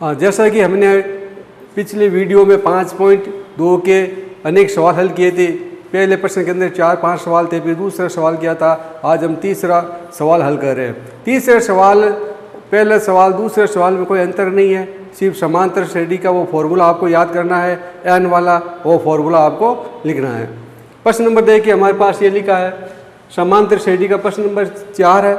जैसा कि हमने पिछले वीडियो में 5.2 के अनेक सवाल हल किए थे। पहले प्रश्न के अंदर 4-5 सवाल थे, फिर दूसरा सवाल किया था। आज हम तीसरा सवाल हल कर रहे हैं। तीसरा सवाल, पहला सवाल दूसरे सवाल में कोई अंतर नहीं है, सिर्फ समांतर श्रेणी का वो फॉर्मूला आपको याद करना है, एन वाला वो फॉर्मूला आपको लिखना है। प्रश्न नंबर देखिए, हमारे पास ये लिखा है समांतर श्रेणी का प्रश्न नंबर 4 है।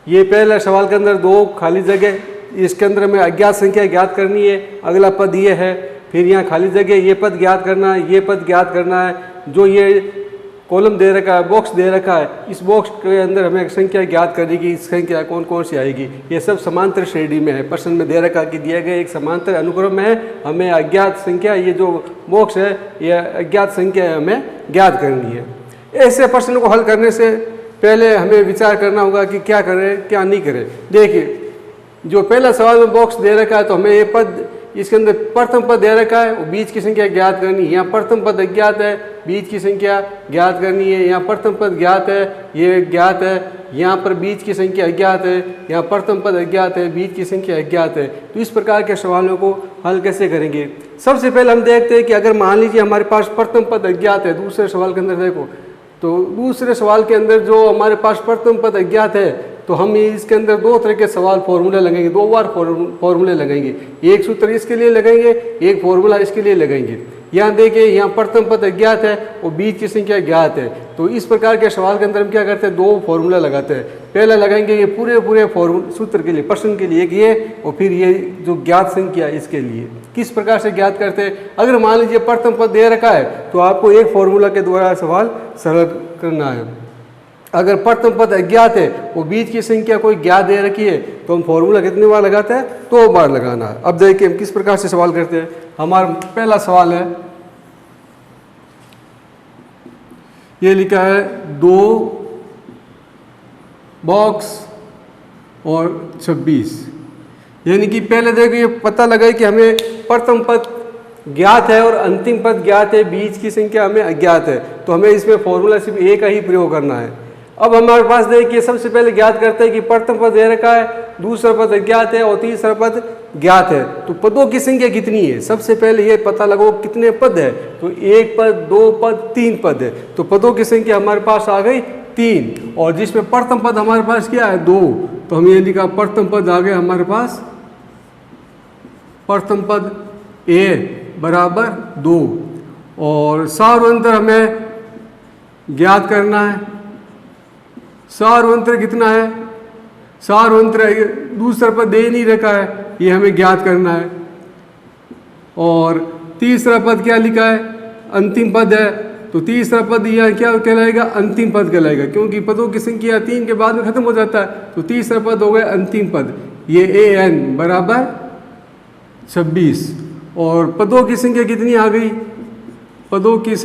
ये पहला सवाल के अंदर 2 खाली जगह, इसके अंदर हमें अज्ञात संख्या ज्ञात करनी है। अगला पद ये है, फिर यहाँ खाली जगह, ये पद ज्ञात करना है, ये पद ज्ञात करना है। जो ये कॉलम दे रखा है, बॉक्स दे रखा है, इस बॉक्स के अंदर हमें एक संख्या ज्ञात करने की, इस संख्या कौन कौन सी आएगी। ये सब समांतर श्रेणी में है। प्रश्न में दे रखा कि दिया गया एक समांतर अनुक्रम में है, हमें अज्ञात संख्या, ये जो बॉक्स है ये अज्ञात संख्या हमें ज्ञात करनी है। ऐसे प्रश्न को हल करने से पहले हमें विचार करना होगा कि क्या करें क्या नहीं करें। देखिए, जो पहला सवाल में बॉक्स दे रखा है तो हमें ये पद, इसके अंदर प्रथम पद दे रखा है, वो बीच की संख्या ज्ञात करनी है। यहाँ प्रथम पद अज्ञात है, बीच की संख्या ज्ञात करनी है। यहाँ प्रथम पद ज्ञात है, ये ज्ञात है। यहाँ पर बीच की संख्या अज्ञात है, यहाँ प्रथम पद अज्ञात है, बीच की संख्या अज्ञात है। तो इस प्रकार के सवालों को हल कैसे करेंगे। सबसे पहले हम देखते हैं कि अगर मान लीजिए हमारे पास प्रथम पद अज्ञात है, दूसरे सवाल के अंदर देखो, तो दूसरे सवाल के अंदर जो हमारे पास प्रथम पद अज्ञात है, तो हम इसके अंदर 2 तरह के सवाल फॉर्मूले लगाएंगे, 2 बार फॉर्मूले लगाएंगे। एक सूत्र इसके लिए लगाएंगे, एक फॉर्मूला इसके लिए लगाएंगे। यहाँ देखिए, यहाँ प्रथम पद अज्ञात है और बीच की संख्या ज्ञात है। तो इस प्रकार के सवाल के अंदर हम क्या करते हैं, 2 फॉर्मूला लगाते हैं। पहला लगाएंगे ये पूरे सूत्र के लिए, प्रश्न के लिए एक ये, और फिर ये जो ज्ञात संख्या इसके लिए। किस प्रकार से ज्ञात करते हैं। अगर मान लीजिए प्रथम पद दे रखा है तो आपको एक फॉर्मूला के द्वारा सवाल सरल करना है। अगर प्रथम पद अज्ञात है, वो बीच की संख्या कोई ज्ञात दे रखी है, तो हम फॉर्मूला कितनी बार लगाते हैं, 2 बार लगाना है। अब देखिए हम किस प्रकार से सवाल करते हैं। हमारा पहला सवाल है, ये लिखा है 2 बॉक्स और 26, यानी कि पहले देखिए ये पता लगा कि हमें प्रथम पद ज्ञात है और अंतिम पद ज्ञात है, बीच की संख्या हमें अज्ञात है। तो हमें इसमें फॉर्मूला सिर्फ एक का ही प्रयोग करना है। अब हमारे पास देखिए सबसे पहले ज्ञात करते हैं कि प्रथम पद दे रखा है, दूसरा पद अज्ञात है और तीसरा पद ज्ञात है। तो पदों की संख्या कितनी है, सबसे पहले ये पता लगाओ कितने पद है। तो 1 पद, 2 पद, 3 पद है। तो पदों की संख्या हमारे पास आ गई 3, और जिसमें प्रथम पद हमारे पास क्या है, 2। तो हम ये लिखा प्रथम पद आ गया हमारे पास, प्रथम पद ए बराबर 2, और सार्वंतर हमें ज्ञात करना है। सार्वंतर कितना है, सार्वंतर दूसरा पद दे नहीं रखा है, ये हमें ज्ञात करना है। और तीसरा पद क्या लिखा है, अंतिम पद है। तो तीसरा पद यह क्या कहलाएगा, अंतिम पद कहलाएगा, क्योंकि पदों की संख्या 3 के बाद में खत्म हो जाता है। तो तीसरा पद हो गया अंतिम पद, ये an बराबर 26। और पदों की संख्या कितनी आ गई, पदों की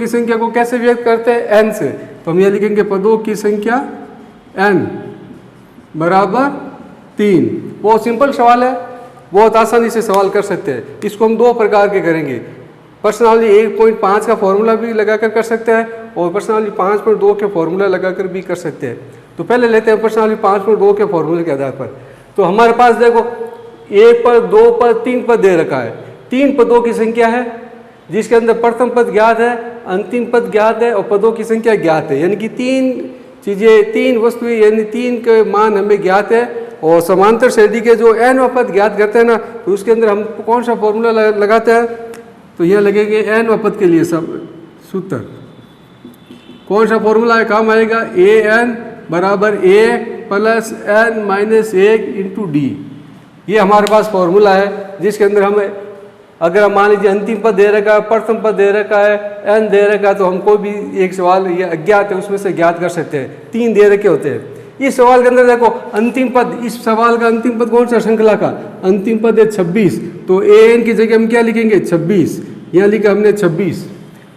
संख्या को कैसे व्यक्त करते हैं, n से। तो हम ये लिखेंगे पदों की संख्या n बराबर 3। बहुत सिंपल सवाल है, बहुत आसानी से सवाल कर सकते हैं। इसको हम 2 प्रकार के करेंगे। प्रश्नावली 1.5 का फॉर्मूला भी लगाकर कर सकते हैं, और प्रश्नावली 5.2 के फॉर्मूला लगाकर भी कर सकते हैं। तो पहले लेते हैं प्रश्नावली 5.2 के फॉर्मूले के आधार पर। तो हमारे पास देखो 1 पद, 2 पद, 3 पद दे रखा है। 3 पदों की संख्या है, जिसके अंदर प्रथम पद ज्ञात है, अंतिम पद ज्ञात है और पदों की संख्या ज्ञात है। यानी कि 3 चीज़ें, 3 वस्तुएं, यानी 3 के मान हमें ज्ञात है। और समांतर श्रेणी के जो n पद ज्ञात करते हैं ना, तो उसके अंदर हम कौन सा फॉर्मूला लगाते हैं, तो यह लगेंगे n पद के लिए सब सूत्र। कौन सा फॉर्मूला है, काम आएगा an बराबर a plus n minus 1 into D. ये हमारे पास फॉर्मूला है, जिसके अंदर हमें, अगर हम मान लीजिए अंतिम पद दे रखा है, प्रथम पद दे रखा है, n दे रखा है, तो हम कोई भी एक सवाल ये अज्ञात है उसमें से ज्ञात कर सकते हैं। 3 दे रखे होते हैं। इस सवाल के अंदर देखो अंतिम पद, इस सवाल का अंतिम पद कौन सा, श्रृंखला का अंतिम पद है 26। तो an की जगह हम क्या लिखेंगे, 26। यहाँ लिखा हमने 26।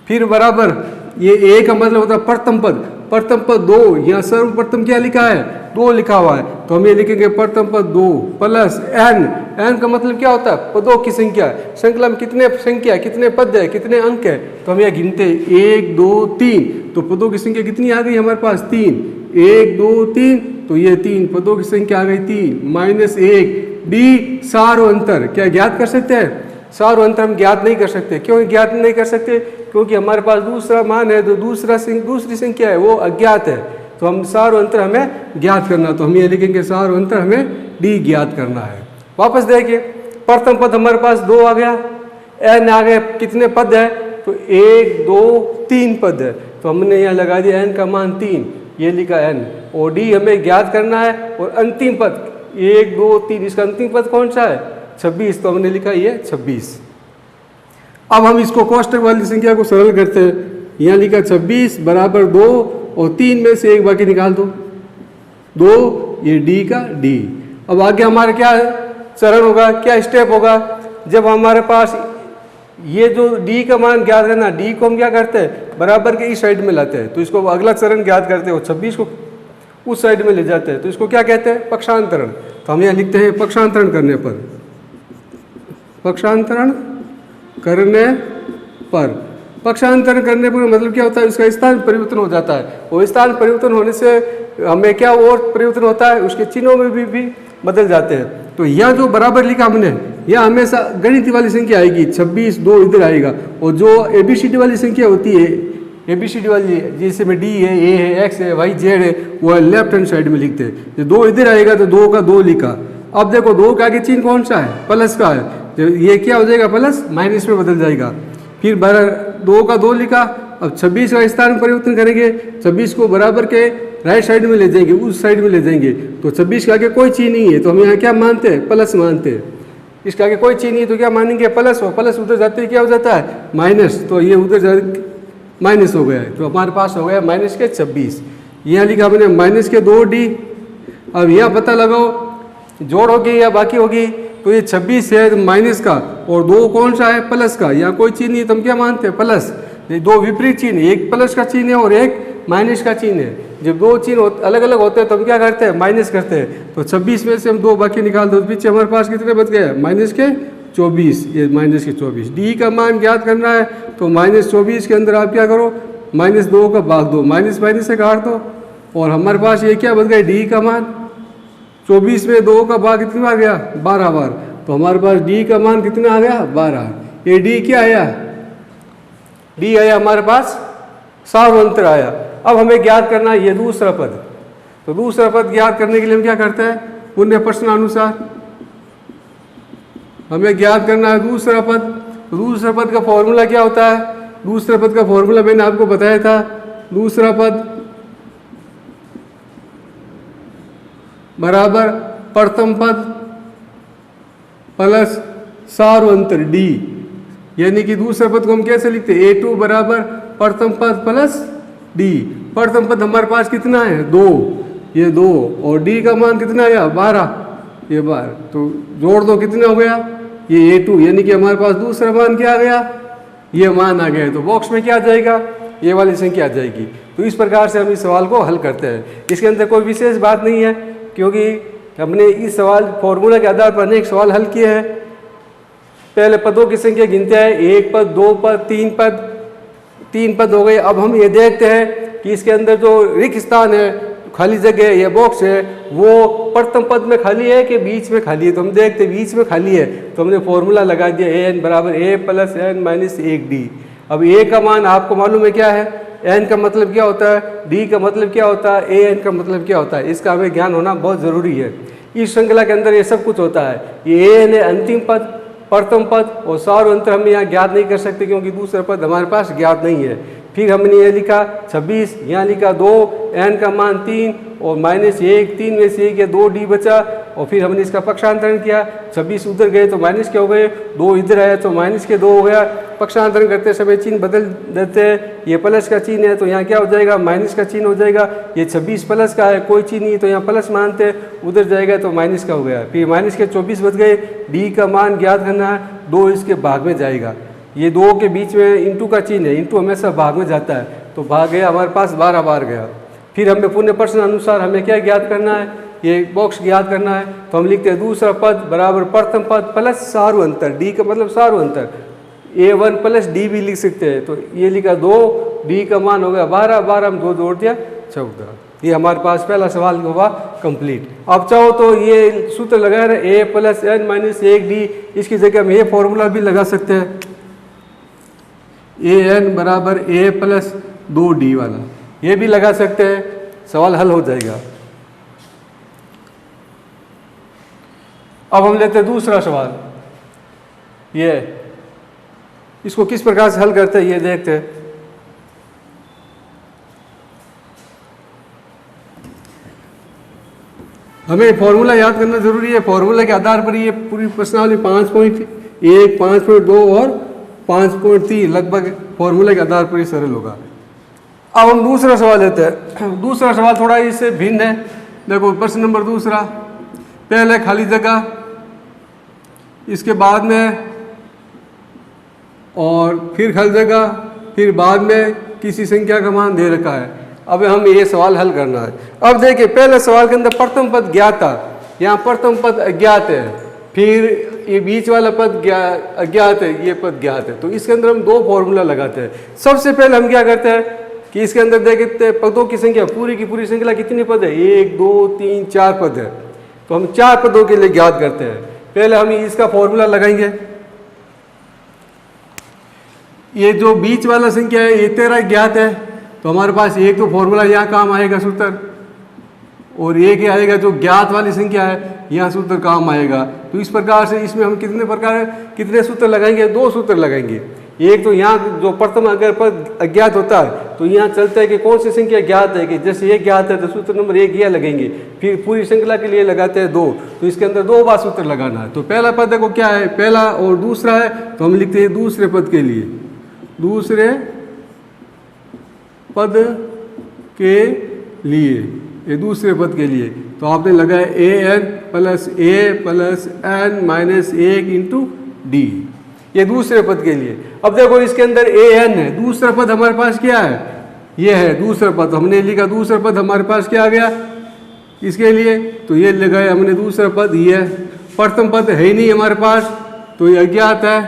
फिर बराबर ये a का मतलब होता है प्रथम पद, प्रथम पद 2, यहाँ सर्वप्रथम क्या लिखा है, 2 लिखा हुआ है। तो हम ये लिखेंगे प्रथम पद 2 प्लस n का मतलब क्या होता है, पदों की संख्या। श्रृंखला में कितने संख्या, कितने पद है, कितने अंक है, तो हम यह गिनते 1 2 3। तो पदों की संख्या कितनी आ गई हमारे पास, 3। 1 2 3, तो ये 3 पदों की संख्या आ गई 3 माइनस 1 डी सारो अंतर क्या ज्ञात कर सकते हैं? सारो अंतर हम ज्ञात नहीं कर सकते। क्यों ज्ञात नहीं कर सकते? क्योंकि हमारे पास दूसरा मान है, तो दूसरी संख्या है वो अज्ञात है। तो हम सारो अंतर हमें ज्ञात करना, तो हम ये लिखेंगे सारो अंतर हमें डी ज्ञात करना है। वापस देखिए, प्रथम पद हमारे पास 2 आ गया, एन आ गए, कितने पद है? तो 1 2 3 पद है, तो हमने यहाँ लगा दिया एन का मान 3, ये लिखा एन, और डी हमें ज्ञात करना है। और अंतिम पद 1 2 3, इसका अंतिम पद कौन सा है? 26, तो हमने लिखा ये 26। अब हम इसको कोष्टक वाली संख्या को सरल करते हैं। यहाँ लिखा 26 बराबर 2 और 3 में से एक बाकी निकाल दो, 2, ये डी का डी। अब आगे हमारा क्या चरण होगा, क्या स्टेप होगा? जब हमारे पास ये जो डी का मान ज्ञात है ना, डी को हम क्या करते हैं? बराबर के इस साइड में लाते हैं, तो इसको अगला चरण ज्ञात करते हैं और 26 को उस साइड में ले जाते हैं, तो इसको क्या कहते हैं? पक्षांतरण। तो हम यहाँ लिखते हैं पक्षांतरण करने पर, पक्षांतरण करने पर, पक्षांतरण करने पर मतलब क्या होता है? उसका स्थान परिवर्तन हो जाता है, और स्थान परिवर्तन होने से हमें क्या और परिवर्तन होता है? उसके चिन्हों में भी बदल जाते हैं। तो यह जो बराबर लिखा हमने, यह हमेशा गणित वाली संख्या आएगी, 26 2 इधर आएगा, और जो ABCD वाली संख्या होती है, ABCD वाली जैसे में D है, A है, X है, Y Z है, वो लेफ्ट हैंड साइड में लिखते हैं। जो 2 इधर आएगा तो 2 का 2 लिखा। अब देखो 2 का आगे चिन्ह कौन सा है? प्लस का है, तो ये क्या हो जाएगा? प्लस माइनस में बदल जाएगा। फिर 2 का 2 लिखा। अब 26 का स्थान परिवर्तन करेंगे, 26 को बराबर के राइट साइड में ले जाएंगे, उस साइड में ले जाएंगे, तो 26 के आगे कोई चीज नहीं है, तो हम यहाँ क्या मानते हैं? प्लस मानते हैं। इसके आगे कोई चीज नहीं तो क्या मानेंगे? प्लस। और प्लस उधर जाते ही क्या हो जाता है? माइनस, तो ये उधर माइनस हो गया है, तो हमारे पास हो गया माइनस के 26। यहाँ लिखा हमने माइनस के 2D। अब यह पता लगाओ जोड़ होगी या बाकी होगी, तो ये 26 है माइनस का, और 2 कौन सा है? प्लस का। यहाँ कोई चीज नहीं तो हम क्या मानते हैं? प्लस। ये 2 विपरीत चिन्ह, एक प्लस का चिन्ह है और एक माइनस का चिन्ह है। जब 2 चिन्ह अलग अलग होते हैं तो हम क्या करते हैं? माइनस करते हैं। तो 26 में से हम 2 बाकी निकाल दो, पीछे हमारे पास कितने बच गए? माइनस के 24, ये माइनस के 24। डी का मान ज्ञात करना है, तो -24 के अंदर आप क्या करो? -2 का भाग दो, माइनस माइनस से काट दो, और हमारे पास ये क्या बच गया? डी का मान 24 में 2 का भाग कितनी बार गया? 12 बार। तो हमारे पास डी का मान कितना आ गया? 12। ये डी क्या आया? डी आया हमारे पास सारो अंतर आया। अब हमें ज्ञात करना है ये दूसरा पद। तो दूसरा पद ज्ञात करने के लिए हम क्या करते हैं? पुण्य प्रश्नानुसार हमें ज्ञात करना है दूसरा पद। तो दूसरा पद का फॉर्मूला क्या होता है? दूसरे पद का फॉर्मूला मैंने आपको बताया था। दूसरा पद बराबर प्रथम पद प्लस सारो अंतर डी, यानी कि दूसरे पद को हम कैसे लिखते हैं? A2 बराबर प्रथम पद प्लस डी। प्रथम पद हमारे पास कितना है? 2, ये 2, और डी का मान कितना आया? 12, ये 12। तो जोड़ दो, कितना हो गया? ये A2, यानी कि हमारे पास दूसरा मान क्या आ गया? ये मान आ गया है। तो बॉक्स में क्या आ जाएगा? ये वाली संख्या आ जाएगी। तो इस प्रकार से हम इस सवाल को हल करते हैं। इसके अंदर कोई विशेष बात नहीं है, क्योंकि हमने इस सवाल फॉर्मूला के आधार पर अनेक सवाल हल किए हैं। पहले पदों की संख्या गिनते हैं, 1 पद, 2 पद, 3 पद हो गए। अब हम ये देखते हैं कि इसके अंदर जो रिक्त स्थान है, खाली जगह या बॉक्स है, वो प्रथम पद में खाली है कि बीच में खाली है? तो हम देखते हैं बीच में खाली है, तो हमने फॉर्मूला लगा दिया an बराबर a plus n minus 1d। अब a का मान आपको मालूम है क्या है? n का मतलब क्या होता है? d का मतलब क्या होता है? an का मतलब क्या होता है? इसका हमें ज्ञान होना बहुत ज़रूरी है। इस श्रृंखला के अंदर ये सब कुछ होता है। ये an है अंतिम पद, प्रथम पद, और सारो अंतर हम यहाँ ज्ञात नहीं कर सकते क्योंकि दूसरा पद हमारे पास ज्ञात नहीं है। फिर हमने ये लिखा 26, यहाँ लिखा 2, n का मान 3 और -1, 3 में से 1 या 2d बचा, और फिर हमने इसका पक्षांतरण किया। 26 उधर गए तो माइनस के हो गए, 2 इधर आया तो माइनस के 2 हो गया। पक्षांतरण करते समय चिन्ह बदल देते हैं, ये प्लस का चिन्ह है तो यहाँ क्या हो जाएगा? माइनस का चिन्ह हो जाएगा। ये 26 प्लस का है, कोई चिन्ह नहीं तो यहाँ प्लस मानते हैं, उधर जाएगा तो माइनस का हो गया। फिर माइनस के 24 बच गए। डी का मान ज्ञात करना है, 2 इसके भाग में जाएगा। ये 2 के बीच में इंटू का चिन्ह है, इंटू हमेशा भाग में जाता है, तो भाग गया हमारे पास 12 बार गया। फिर हमें पुण्य प्रश्न अनुसार हमें क्या ज्ञात करना है? ये बॉक्स ज्ञात करना है। तो हम लिखते हैं दूसरा पद बराबर प्रथम पद प्लस सारो अंतर, डी का मतलब सारो अंतर, a1 प्लस डी भी लिख सकते हैं। तो ये लिखा 2, डी का मान हो गया 12, 12 हम 2 जोड़ दिया 14। ये हमारे पास पहला सवाल हुआ कंप्लीट। अब चाहो तो ये सूत्र लगाए रहे a plus n minus 1d, इसकी जगह हम ये फॉर्मूला भी लगा सकते हैं an बराबर a प्लस 2d वाला, ये भी लगा सकते हैं, सवाल हल हो जाएगा। अब हम लेते हैं दूसरा सवाल, ये इसको किस प्रकार से हल करते हैं ये देखते हैं। हमें फॉर्मूला याद करना जरूरी है, फॉर्मूला के आधार पर ये पूरी प्रश्नावली 5.1, 5.2 और 5.3 लगभग फॉर्मूले के आधार पर ही सरल होगा। अब हम दूसरा सवाल लेते हैं। दूसरा सवाल थोड़ा इससे भिन्न है। देखो प्रश्न नंबर दूसरा, पहले खाली जगह, इसके बाद में और फिर खाली जगह, फिर बाद में किसी संख्या का मान दे रखा है। अब हमें ये सवाल हल करना है। अब देखिए पहले सवाल के अंदर प्रथम पद ज्ञात था, यहाँ प्रथम पद अज्ञात है, फिर ये बीच वाला पद अज्ञात है, ये पद ज्ञात है। तो इसके अंदर हम दो फॉर्मूला लगाते हैं। सबसे पहले हम क्या करते हैं कि इसके अंदर देखते हैं पदों की संख्या, पूरी की पूरी संख्या कितनी पद है, 1 2 3 4 पद है। तो हम 4 पदों के लिए ज्ञात करते हैं। पहले हम इसका फॉर्मूला लगाएंगे। ये जो बीच वाला संख्या है ये 13 ज्ञात है, तो हमारे पास एक तो फॉर्मूला यहाँ काम आएगा सूत्र, और एक ही आएगा जो ज्ञात वाली संख्या है यहाँ सूत्र काम आएगा। तो इस प्रकार से इसमें हम कितने सूत्र लगाएंगे, 2 सूत्र लगाएंगे। एक तो यहाँ जो प्रथम अगर पद अज्ञात होता है तो यहाँ चलता है कि कौन सी संख्या ज्ञात है, कि जैसे ये ज्ञात है तो सूत्र नंबर 1 यह लगेंगे, फिर पूरी श्रृंखला के लिए लगाते हैं 2, तो इसके अंदर 2 बार सूत्र लगाना है। तो पहला पद देखो क्या है, पहला और दूसरा है, तो हम लिखते हैं दूसरे पद के लिए, दूसरे पद के लिए, ये दूसरे पद के लिए तो आपने लगाया an plus a plus n minus 1 into D, ये दूसरे पद के लिए। अब देखो इसके अंदर an है, दूसरा पद हमारे पास क्या है, ये है दूसरा पद, हमने लिखा दूसरा पद हमारे पास क्या आ गया इसके लिए, तो ये लगाया हमने दूसरा पद, ये प्रथम पद है ही नहीं हमारे पास, तो ये अज्ञात है,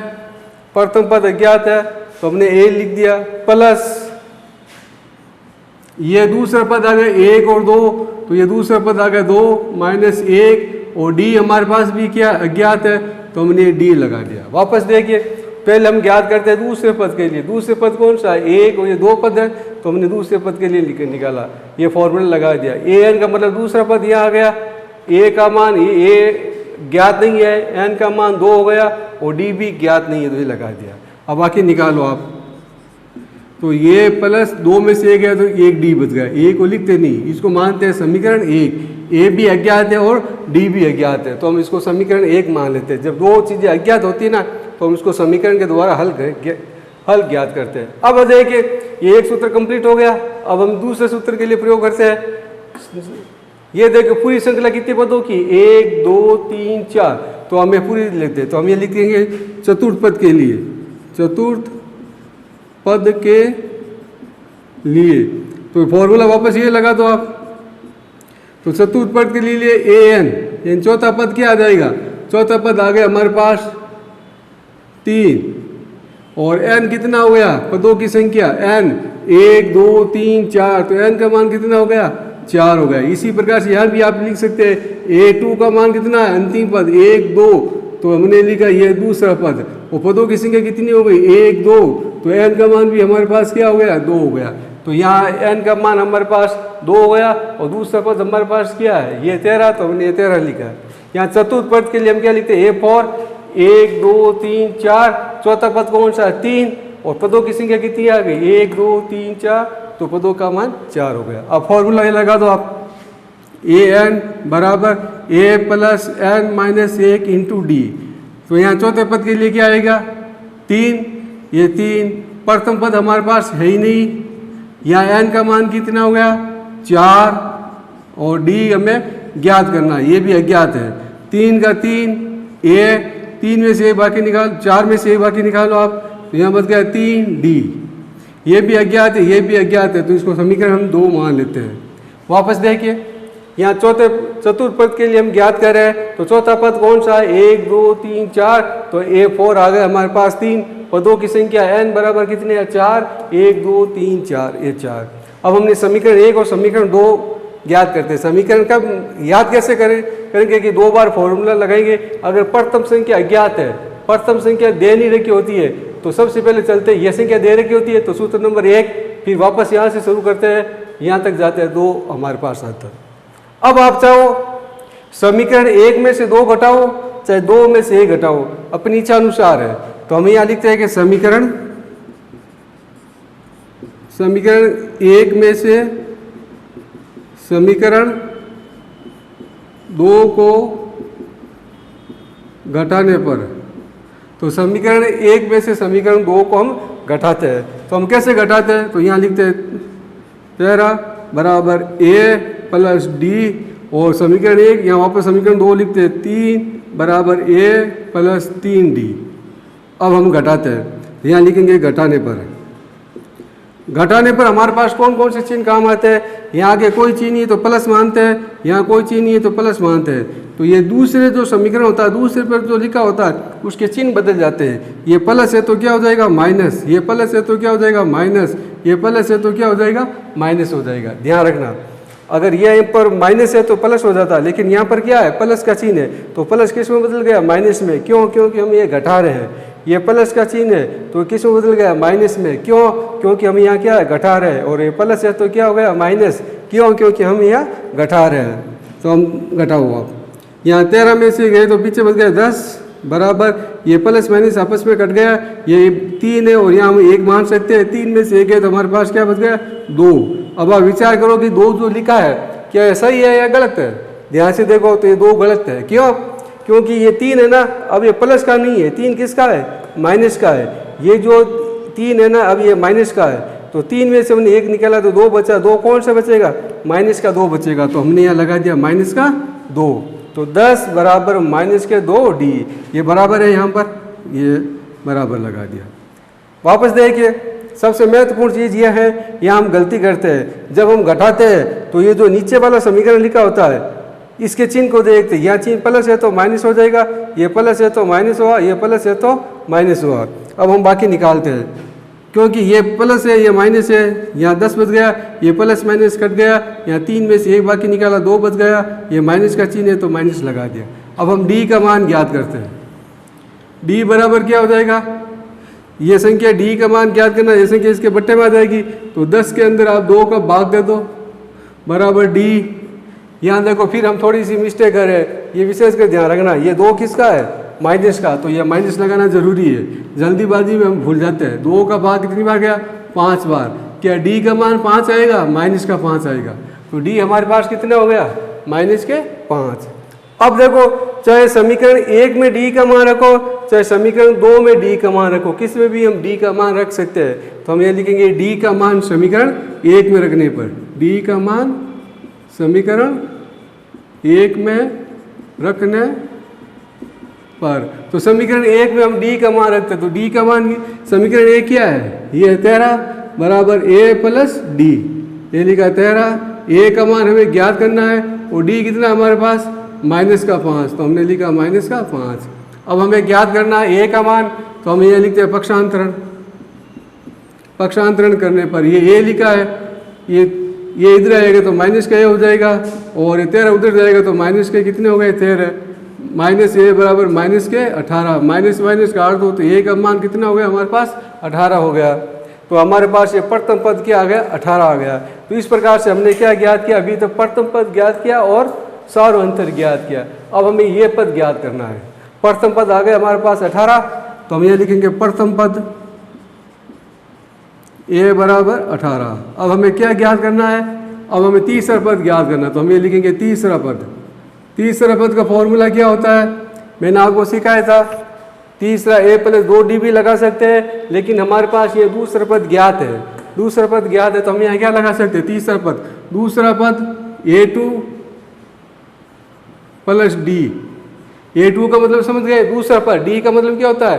प्रथम पद अज्ञात है, तो हमने a लिख दिया, प्लस ये दूसरा पद आ गया 1 और 2, तो ये दूसरा पद आ गया 2 माइनस 1, और d हमारे पास भी क्या अज्ञात है, तो हमने d लगा दिया। वापस देखिए पहले हम ज्ञात करते हैं दूसरे पद के लिए, दूसरे पद कौन सा है 1 और ये 2 पद है, तो हमने दूसरे पद के लिए निकाला, ये फॉर्मूला लगा दिया। an का मतलब दूसरा पद यहाँ आ गया, a का मान a ज्ञात नहीं है, n का मान 2 हो गया, और d भी ज्ञात नहीं है, तो ये लगा दिया। अब बाकी निकालो आप, तो ये प्लस 2 में से 1 गया तो 1 डी बच गया, ए को लिखते नहीं, इसको मानते हैं समीकरण 1, ए भी अज्ञात है और डी भी अज्ञात है, तो हम इसको समीकरण 1 मान लेते हैं। जब 2 चीज़ें अज्ञात होती है ना तो हम इसको समीकरण के द्वारा हल ज्ञात करते हैं। अब देखिए ये एक सूत्र कंप्लीट हो गया। अब हम दूसरे सूत्र के लिए प्रयोग करते हैं। ये देखो पूरी श्रृंखला कितने पदों की, 1 2 3 4, तो हमें पूरी लिखते हैं, तो हम ये लिख देंगे चतुर्थ पद के लिए, चतुर्थ पद के लिए, तो फॉर्मूला वापस ये लगा दो आप, तो चतुर्थ पद के लिए an, चौथा पद क्या आ जाएगा, चौथा पद आ गया हमारे पास 3, और n कितना हो गया, पदों की संख्या n 1 2 3 4, तो n का मान कितना हो गया 4 हो गया। इसी प्रकार से यहाँ भी आप लिख सकते हैं a2 का मान कितना है, अंतिम पद 1 2, तो हमने लिखा ये दूसरा पद, और पदों की संख्या कितनी हो गई 1 2, तो n का मान भी हमारे पास क्या हो गया 2 हो गया। तो यहाँ n का मान हमारे पास 2 हो गया, और दूसरा पद हमारे पास क्या है ये 13, तो हमने ये 13 लिखा है। यहाँ चतुर्थ पद के लिए हम क्या लिखते हैं a4, 1 2 3 4, चौथा पद कौन सा 3, और पदों की संख्या कितनी आ गई 1 2 3 4, तो पदों का मान 4 हो गया। अब फॉर्मूला ये लगा दो आप, an बराबर a plus n minus 1 into D, तो यहाँ चौथे पद के लिए क्या आएगा 3, ये 3, प्रथम पद हमारे पास है ही नहीं, यहाँ n का मान कितना हो गया 4, और d हमें ज्ञात करना है, ये भी अज्ञात है, 3 का 3, a 3 में से एक बाकी निकाल, 4 में से एक बाकी निकालो आप, तो यहाँ बच गया 3d, ये भी अज्ञात है, ये भी अज्ञात है, तो इसको समीकरण हम 2 मान लेते हैं। वापस देखिए यहाँ चतुर्थ पद के लिए हम ज्ञात कर रहे हैं, तो चौथा पद कौन सा है 1 2 3 4, तो a4 आ गया हमारे पास 3, पदों की संख्या n बराबर कितने है 4, 1 2 3 4, ये 4। अब हमने समीकरण 1 और समीकरण 2 ज्ञात करते हैं। समीकरण का याद कैसे करेंगे कि 2 बार फॉर्मूला लगाएंगे। अगर प्रथम संख्या अज्ञात है, प्रथम संख्या दे नहीं रखी होती है, तो सबसे पहले चलते हैं ये संख्या दे रखी होती है तो सूत्र नंबर 1, फिर वापस यहाँ से शुरू करते हैं, यहाँ तक जाते हैं 2 हमारे पास आता है। अब आप चाहो समीकरण 1 में से 2 घटाओ, चाहे 2 में से 1 घटाओ, अपनी इच्छा अनुसार है। तो हम यहाँ लिखते हैं कि समीकरण 1 में से समीकरण 2 को घटाने पर, तो समीकरण 1 में से समीकरण 2 को हम घटाते हैं। तो हम कैसे घटाते हैं, तो यहाँ लिखते हैं 13 बराबर a प्लस डी, और समीकरण 1 यहाँ वापस समीकरण 2 लिखते हैं 3 बराबर a प्लस 3d। अब हम घटाते हैं, यहाँ लिखेंगे घटाने पर। घटाने पर हमारे पास कौन कौन से चिन्ह काम आते हैं। यहाँ आगे कोई चिन्ह नहीं है तो प्लस मानते हैं, यहाँ कोई चिन्ह नहीं है तो प्लस मानते हैं। तो ये दूसरे जो समीकरण होता है, दूसरे पर जो लिखा होता है उसके चिन्ह बदल जाते हैं। ये प्लस है तो क्या हो जाएगा माइनस, ये प्लस है तो क्या हो जाएगा माइनस, ये प्लस है तो क्या हो जाएगा माइनस हो जाएगा। ध्यान रखना, अगर ये पर माइनस है तो प्लस हो जाता है, लेकिन यहाँ पर क्या है प्लस का चिन्ह है तो प्लस किस में बदल गया माइनस में। क्यों? क्योंकि हम ये घटा रहे हैं। ये प्लस का चिन्ह है तो किस में बदल गया माइनस में। क्यों? क्योंकि हम यहाँ क्या है घटा रहे हैं, और ये प्लस है तो क्या हो गया माइनस। क्यों? क्योंकि हम यहाँ घटा रहे हैं। तो हम घटाओ, आप यहाँ 13 में से गए तो पीछे बच गया 10 बराबर, ये प्लस माइनस आपस में कट गया, ये 3 है और यहाँ हम 1 मान सकते हैं। 3 में से 1 है तो हमारे पास क्या बच गया 2। अब आप विचार करो कि 2 जो लिखा है क्या सही है या गलत है। ध्यान से देखो तो ये 2 गलत है। क्यों? क्योंकि ये 3 है ना, अब ये प्लस का नहीं है, 3 किसका है माइनस का है। ये जो 3 है ना अब ये माइनस का है, तो 3 में से हमने 1 निकाला तो 2 बचा। 2 कौन सा बचेगा माइनस का 2 बचेगा, तो हमने यहाँ लगा दिया माइनस का 2। तो 10 बराबर माइनस के 2d, ये बराबर है, यहाँ पर ये बराबर लगा दिया। वापस देखिए, सबसे महत्वपूर्ण चीज़ यह है, यहाँ हम गलती करते हैं। जब हम घटाते हैं तो ये जो नीचे वाला समीकरण लिखा होता है इसके चिन्ह को देखते हैं। यहाँ चिन्ह प्लस है तो माइनस हो जाएगा, ये प्लस है तो माइनस हुआ, ये प्लस है तो माइनस हुआ। अब हम बाकी निकालते हैं, क्योंकि ये प्लस है ये माइनस है, यहाँ 10 बच गया, ये प्लस माइनस कट गया, यहाँ 3 में से 1 बाकी निकाला 2 बच गया, ये माइनस का चिन्ह है तो माइनस लगा दिया। अब हम d का मान ज्ञात करते हैं। d बराबर क्या हो जाएगा, ये संख्या d का मान ज्ञात करना, ये संख्या इसके बट्टे में आ जाएगी, तो 10 के अंदर आप 2 का भाग दे दो बराबर d। यहाँ देखो फिर हम थोड़ी सी मिस्टेक कर रहे हैं, ये विशेष कर ध्यान रखना, ये 2 किसका है माइनस का, तो ये माइनस लगाना जरूरी है। जल्दीबाजी में हम भूल जाते हैं। 2 का भाग कितनी बार गया 5 बार। क्या d का मान 5 आएगा माइनस का 5 आएगा, तो d हमारे पास कितना हो गया माइनस के 5। अब देखो, चाहे समीकरण 1 में d का मान रखो, चाहे समीकरण 2 में d का मान रखो, किस में भी हम d का मान रख सकते हैं। तो हम ये लिखेंगे d का मान समीकरण 1 में रखने पर, d का मान समीकरण 1 में रखने पर, तो समीकरण 1 में हम d का मान रखते हैं, तो d का मान समीकरण 1 क्या है, ये है 13 बराबर a प्लस d। ये लिखा 13, a का मान हमें ज्ञात करना है और d कितना हमारे पास माइनस का 5, तो हमने लिखा माइनस का 5। अब हमें ज्ञात करना है a का मान, तो हम ये लिखते हैं पक्षांतरण। पक्षांतरण करने पर ये a लिखा है, ये इधर आएगा तो माइनस का a हो जाएगा, और ये 13 उधर जाएगा तो माइनस के कितने हो गए 13, माइनस a बराबर माइनस के 18। माइनस माइनस का अर्थ हो तो a का मान कितना हो गया हमारे पास 18 हो गया। तो हमारे पास ये प्रथम पद क्या आ गया 18 आ गया। तो इस प्रकार से हमने क्या ज्ञात किया, अभी तो प्रथम पद ज्ञात किया और सार्वअंतर ज्ञात किया। अब हमें ये पद ज्ञात करना है। प्रथम पद आ गया हमारे पास 18, तो हम ये लिखेंगे प्रथम पद a बराबर 18। अब हमें क्या ज्ञात करना है, अब हमें तीसरा पद ज्ञात करना है, तो हम ये लिखेंगे तीसरा पद। तीसरा पद का फॉर्मूला क्या होता है, मैंने आपको सिखाया था। तीसरा a प्लस 2d भी लगा सकते हैं, लेकिन हमारे पास ये दूसरा पद ज्ञात है। दूसरा पद ज्ञात है तो हम यहाँ क्या लगा सकते हैं, तीसरा पद। दूसरा पद a2 प्लस d। a2 का मतलब समझ गए, दूसरा पद। d का मतलब क्या होता है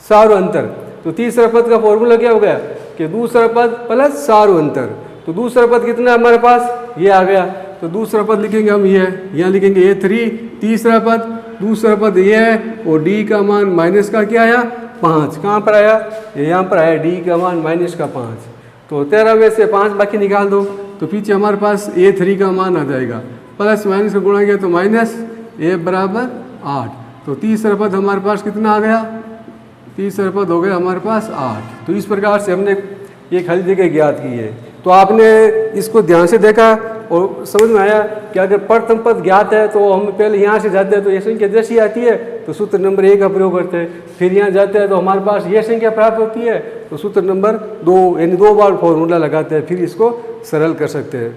सार्वअंतर। तो तीसरा पद का फॉर्मूला क्या हो गया कि दूसरा पद प्लस सार्वअंतर। तो दूसरा पद कितना हमारे पास ये आ गया, तो दूसरा पद लिखेंगे हम ये, यहाँ लिखेंगे a3 तीसरा पद। दूसरा पद ये है और d का मान माइनस का क्या आया 5। कहाँ पर आया, यहाँ पर आया d का मान माइनस का 5। तो 13 में से 5 बाकी निकाल दो, तो पीछे हमारे पास A3 का मान आ जाएगा, प्लस माइनस का गुणा किया तो माइनस A बराबर 8। तो तीसरा पद हमारे पास कितना आ गया, तीसरा पद हो गया हमारे पास 8। तो इस प्रकार से हमने ये खाली जगह ज्ञात की है। तो आपने इसको ध्यान से देखा और समझ में आया कि अगर प्रथम पद ज्ञात है तो हम पहले यहाँ से जाते हैं तो ये संख्या जैसी आती है तो सूत्र नंबर 1 का प्रयोग करते हैं, फिर यहाँ जाते हैं तो हमारे पास ये संख्या प्राप्त होती है तो सूत्र नंबर 2 यानी 2 बार फॉर्मूला लगाते हैं, फिर इसको सरल कर सकते हैं।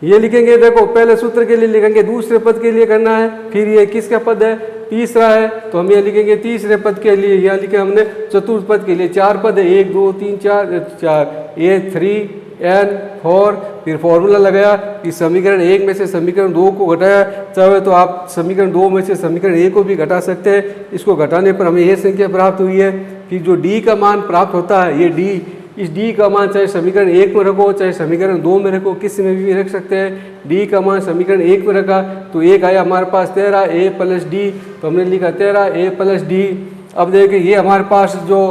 ये लिखेंगे, देखो पहले सूत्र के लिए लिखेंगे, दूसरे पद के लिए करना है, फिर ये किसका पद है, तीसरा है, तो हम ये लिखेंगे तीसरे पद के लिए, यहाँ लिखे हमने चतुर्थ पद के लिए 4 पद है, 1 2 3 4 A3 N4, फिर फॉर्मूला लगाया कि समीकरण 1 में से समीकरण 2 को घटाया, चाहे तो आप समीकरण 2 में से समीकरण 1 को भी घटा सकते हैं। इसको घटाने पर हमें ये संख्या प्राप्त हुई है। फिर जो D का मान प्राप्त होता है, ये D, इस D का मान चाहे समीकरण 1 में रखो चाहे समीकरण 2 में रखो, किसी में भी रख सकते हैं। D का मान समीकरण 1 में रखा तो 1 आया हमारे पास 13 A प्लस D, तो हमने लिखा 13 A प्लस D। अब देखिए ये हमारे पास जो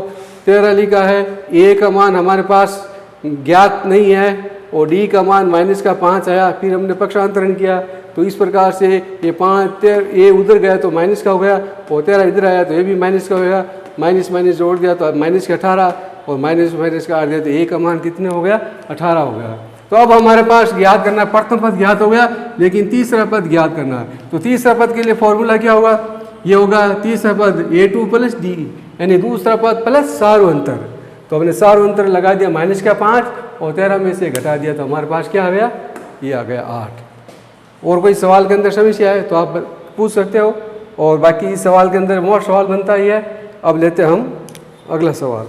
13 लिखा है, A का मान हमारे पास ज्ञात नहीं है और D का मान माइनस का 5 आया, फिर हमने पक्षांतरण किया तो इस प्रकार से ये 5 A उधर गया तो माइनस का हो गया और 13 इधर आया तो ये भी माइनस का हो गया, माइनस माइनस जोड़ दिया तो माइनस का 18 और माइनस माइनस का 8 दिया तो A का मान कितने हो गया, 18 हो गया। तो अब हमारे पास ज्ञात करना, प्रथम पद ज्ञात हो गया लेकिन तीसरा पद ज्ञात करना है। तो तीसरा पद के लिए फॉर्मूला क्या होगा, ये होगा तीसरा पद A2 प्लस D यानी दूसरा पद प्लस सार्वंतर। तो हमने सार्वंतर लगा दिया माइनस का 5 और 13 में से घटा दिया तो हमारे पास क्या आ गया, ये आ गया 8। और कोई सवाल के अंदर समस्या है तो आप पूछ सकते हो, और बाकी इस सवाल के अंदर मोर सवाल बनता ही है। अब लेते हैं हम अगला सवाल।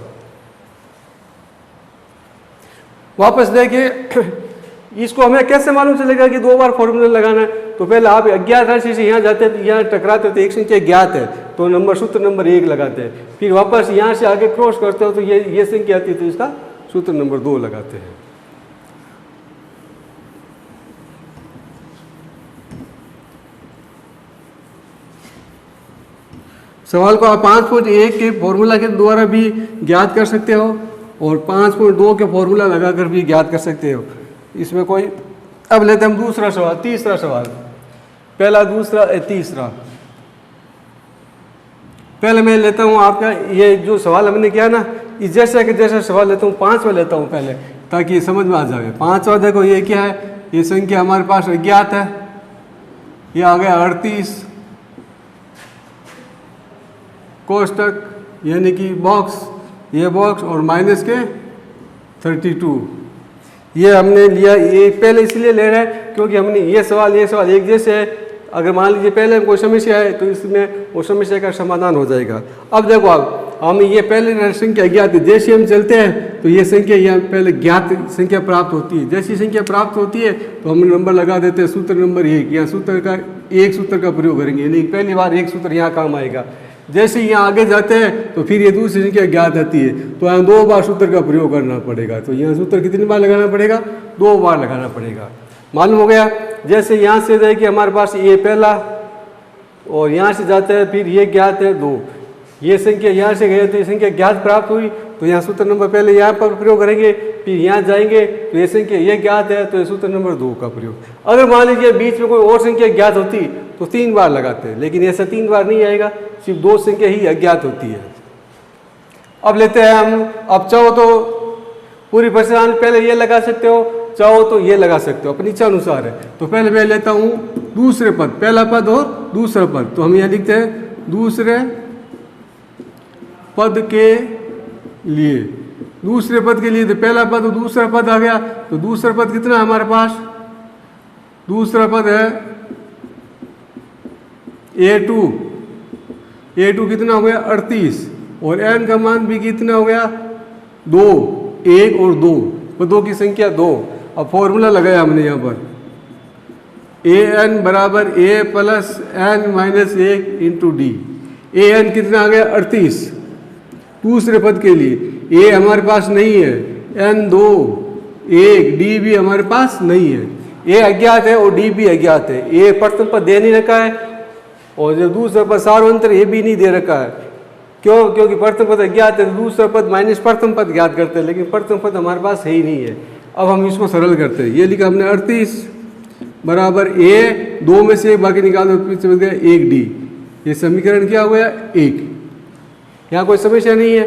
वापस देखिए, इसको हमें कैसे मालूम चलेगा कि 2 बार फॉर्मूला लगाना है। तो पहले आप अज्ञात राशि से यहाँ जाते हैं तो यहाँ टकराते तो एक संख्या ज्ञात है तो सूत्र नंबर 1 लगाते हैं, फिर वापस यहाँ से आगे क्रॉस करते हो तो ये संख्या आती है तो इसका सूत्र नंबर 2 लगाते हैं। सवाल को आप 5.1 के फॉर्मूला के द्वारा भी ज्ञात कर सकते हो और 5.2 के फॉर्मूला लगाकर भी ज्ञात कर सकते हो, इसमें कोई। अब लेते हैं हम दूसरा सवाल, तीसरा सवाल, पहला दूसरा तीसरा। पहले मैं लेता हूँ आपका ये जो सवाल हमने किया ना, इस जैसा कि जैसा सवाल लेता हूँ 5वां लेता हूँ पहले ताकि ये समझ में आ जाए। 5वां देखो ये क्या है, ये संख्या हमारे पास अज्ञात है, ये आ गया 38 कोष्टक यानी कि बॉक्स, ये बॉक्स और माइनस के 32। ये हमने लिया, ये पहले इसलिए ले रहे हैं क्योंकि हमने ये सवाल एक जैसे है। अगर मान लीजिए पहले कोई समस्या है तो इसमें वो समस्या का समाधान हो जाएगा। अब देखो आप हम ये पहले संख्या ज्ञात है, जैसे हम चलते हैं तो ये संख्या यहाँ पहले ज्ञात संख्या प्राप्त होती है, जैसी संख्या प्राप्त होती है तो हम नंबर लगा देते हैं सूत्र नंबर 1, या सूत्र का एक सूत्र का प्रयोग करेंगे, यानी पहली बार एक सूत्र यहाँ काम आएगा। जैसे यहाँ आगे जाते हैं तो फिर ये दूसरी संख्या ज्ञात आती है तो यहाँ 2 बार सूत्र का प्रयोग करना पड़ेगा। तो यहाँ सूत्र कितनी बार लगाना पड़ेगा, 2 बार लगाना पड़ेगा। मालूम हो गया। जैसे यहाँ से देखिए हमारे पास ये पहला और यहाँ से जाते हैं फिर ये ज्ञात है 2, ये संख्या यहाँ से गए तो ये संख्या ज्ञात प्राप्त हुई तो यहाँ सूत्र नंबर पहले यहाँ पर प्रयोग करेंगे, फिर यहाँ जाएंगे तो ये संख्या ये ज्ञात है तो ये सूत्र नंबर 2 का प्रयोग। अगर मान लीजिए बीच में कोई और संख्या ज्ञात होती तो 3 बार लगाते हैं, लेकिन ऐसा 3 बार नहीं आएगा, सिर्फ 2 संख्या ही अज्ञात होती है। अब लेते हैं हम, अब चाहो तो पूरी परेशान पहले ये लगा सकते हो, चाहो तो ये लगा सकते हो, अपनी इच्छा अनुसार है। तो पहले मैं लेता हूँ दूसरे पद, पहला पद और दूसरा पद। तो हम यहाँ लिखते हैं दूसरे पद के लिए, दूसरे पद के लिए तो पहला पद और दूसरा पद आ गया। तो दूसरा पद कितना है हमारे पास, दूसरा पद है A2 कितना हो गया 38 और n का मान भी कितना हो गया 2, 1 और 2, पदों की संख्या 2। अब फॉर्मूला लगाया हमने यहाँ पर an बराबर a plus n minus 1 into D. an कितना आ गया 38 दूसरे पद के लिए, a हमारे पास नहीं है, n 2 1 d भी हमारे पास नहीं है, a अज्ञात है और d भी अज्ञात है। a प्रथम पद दे नहीं रखा है और जो दूसरा पद सार्वंतर ये भी नहीं दे रखा है। क्यों? क्योंकि प्रथम पद अज्ञात है तो दूसरा पद माइनस प्रथम पद ज्ञात करते हैं, लेकिन प्रथम पद हमारे पास है ही नहीं है। अब हम इसको सरल करते हैं। ये लिखा हमने 38 बराबर ए, 2 में से 1 बाकी निकाल दो, पीछे बच गया 1D। ये समीकरण क्या हो गया 1। यहाँ कोई समस्या नहीं है।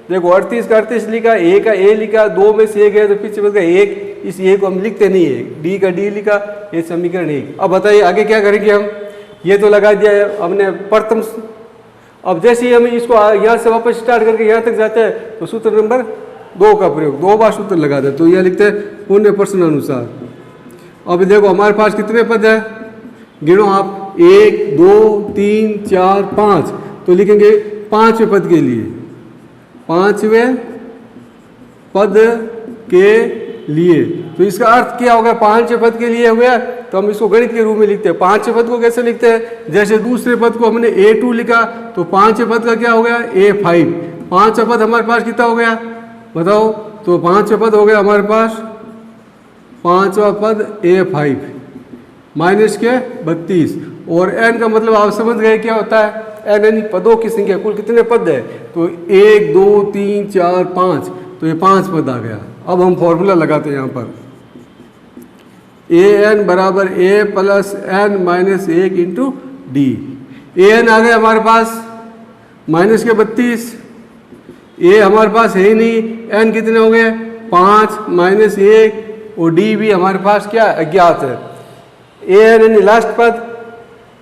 देखो 38 का 38 लिखा, ए का ए लिखा, 2 में से 1 है तो पीछे बच गया 1। इस ए को हम लिखते नहीं है, डी का डी लिखा, ये समीकरण 1। अब बताइए आगे क्या करेंगे हम। ये तो लगा दिया है हमने प्रथम। अब जैसे ही हम इसको यहाँ से वापस स्टार्ट करके यहाँ तक जाते हैं तो सूत्र नंबर 2 का प्रयोग, 2 बार सूत्र लगा दे। तो यह लिखते हैं पुण्य प्रश्न अनुसार। अब देखो हमारे पास कितने पद है, गिनो आप, 1 2 3 4 5। तो लिखेंगे 5वें पद के लिए, 5वें पद के लिए। तो इसका अर्थ क्या होगा, 5वें पद के लिए हो गया। तो हम इसको गणित के रूप में लिखते हैं। 5वें पद को कैसे लिखते हैं, जैसे दूसरे पद को हमने A2 लिखा तो 5वें पद का क्या हो गया A5। 5वां पद हमारे पास कितना हो गया बताओ। तो 5वां पद हो गया हमारे पास, 5वां पद A5 माइनस के 32। और n का मतलब आप समझ गए क्या होता है, n यानी पदों की संख्या, कुल कितने पद है। तो 1 2 3 4 5, तो ये 5 पद आ गया। अब हम फॉर्मूला लगाते हैं यहाँ पर, an बराबर a plus n minus 1 into D. an आ गया हमारे पास माइनस के 32, a हमारे पास है ही नहीं, n कितने हो गए 5 माइनस 1, और d भी हमारे पास क्या अज्ञात है। an यानी लास्ट पद,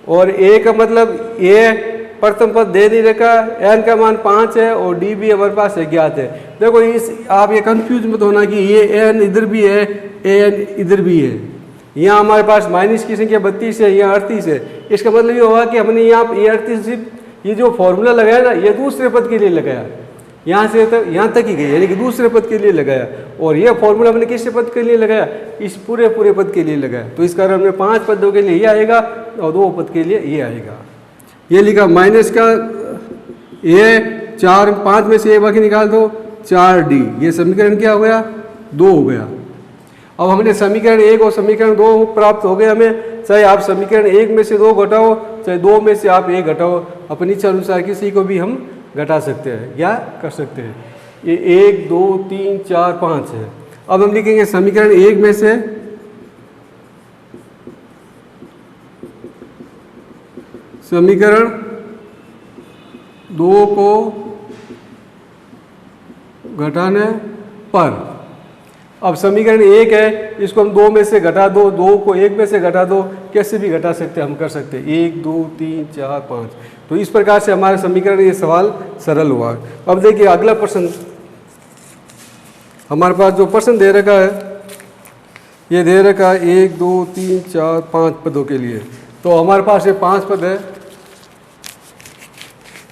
और a का मतलब a प्रथम पद दे नहीं रखा, n का मान 5 है और d भी हमारे पास अज्ञात है। देखो इस आप ये कंफ्यूज मत होना कि ये n इधर भी है, an इधर भी है। यहाँ हमारे पास माइनस की संख्या 32 है, यहाँ 38 है। इसका मतलब ये होगा कि हमने यहाँ ये 38 ये जो फॉर्मूला लगाया ना, ये दूसरे पद के लिए लगाया, यहाँ से यहाँ तक ही गई, यानी कि दूसरे पद के लिए लगाया। और ये फॉर्मूला हमने किस पद के लिए लगाया, इस पूरे पद के लिए लगाया। तो इस कारण हमने 5 पदों के लिए ये आएगा और 2 पद के लिए ये आएगा। ये लिखा माइनस का ये 4, 5 में से 1 बाकी निकाल दो 4D। ये समीकरण क्या हो गया 2 हो गया। अब हमने समीकरण 1 और समीकरण 2 प्राप्त हो गए हमें। चाहे आप समीकरण 1 में से 2 घटाओ, चाहे 2 में से आप 1 घटाओ, अपनी इच्छा अनुसार किसी को भी हम घटा सकते हैं या कर सकते हैं। ये 1 2 3 4 5 है। अब हम लिखेंगे समीकरण 1 में से समीकरण 2 को घटाने पर, अब समीकरण 1 है, इसको हम 2 में से घटा दो, 2 को 1 में से घटा दो, कैसे भी घटा सकते हैं, हम कर सकते हैं 1 2 3 4 5। तो इस प्रकार से हमारा समीकरण ये सवाल सरल हुआ। अब देखिए अगला प्रश्न, हमारे पास जो प्रश्न दे रखा है, ये दे रखा है 1 2 3 4 5 पदों के लिए। तो हमारे पास ये 5 पद है।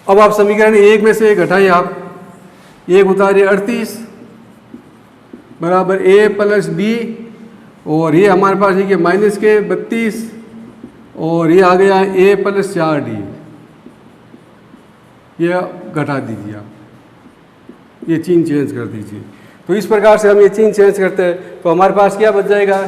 अब आप समीकरण 1 में से घटाइए, आप 1 उतारिए 38 बराबर a प्लस बी, और ये हमारे पास है कि माइनस के 32, और ये आ गया a प्लस 4D। ये घटा दीजिए आप, ये चिन्ह चेंज कर दीजिए। तो इस प्रकार से हम ये चिन्ह चेंज करते हैं तो हमारे पास क्या बच जाएगा।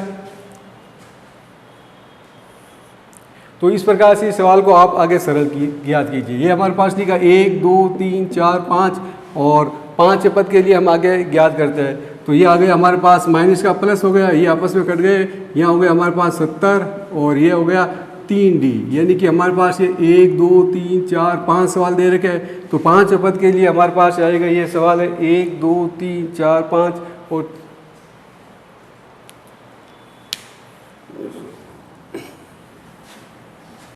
तो इस प्रकार से इस सवाल को आप आगे सरल ज्ञात कीजिए। ये हमारे पास लिखा 1 2 3 4 5, और 5 पद के लिए हम आगे ज्ञात करते हैं। तो ये आ गया हमारे पास माइनस का प्लस हो गया, ये आपस में कट गए, यहाँ हो गया हमारे पास 70, और ये हो गया 3D। यानी कि हमारे पास ये 1 2 3 4 5 सवाल दे रखे हैं। तो 5 पद के लिए हमारे पास आएगा, ये सवाल है 1 2 3 4 5, और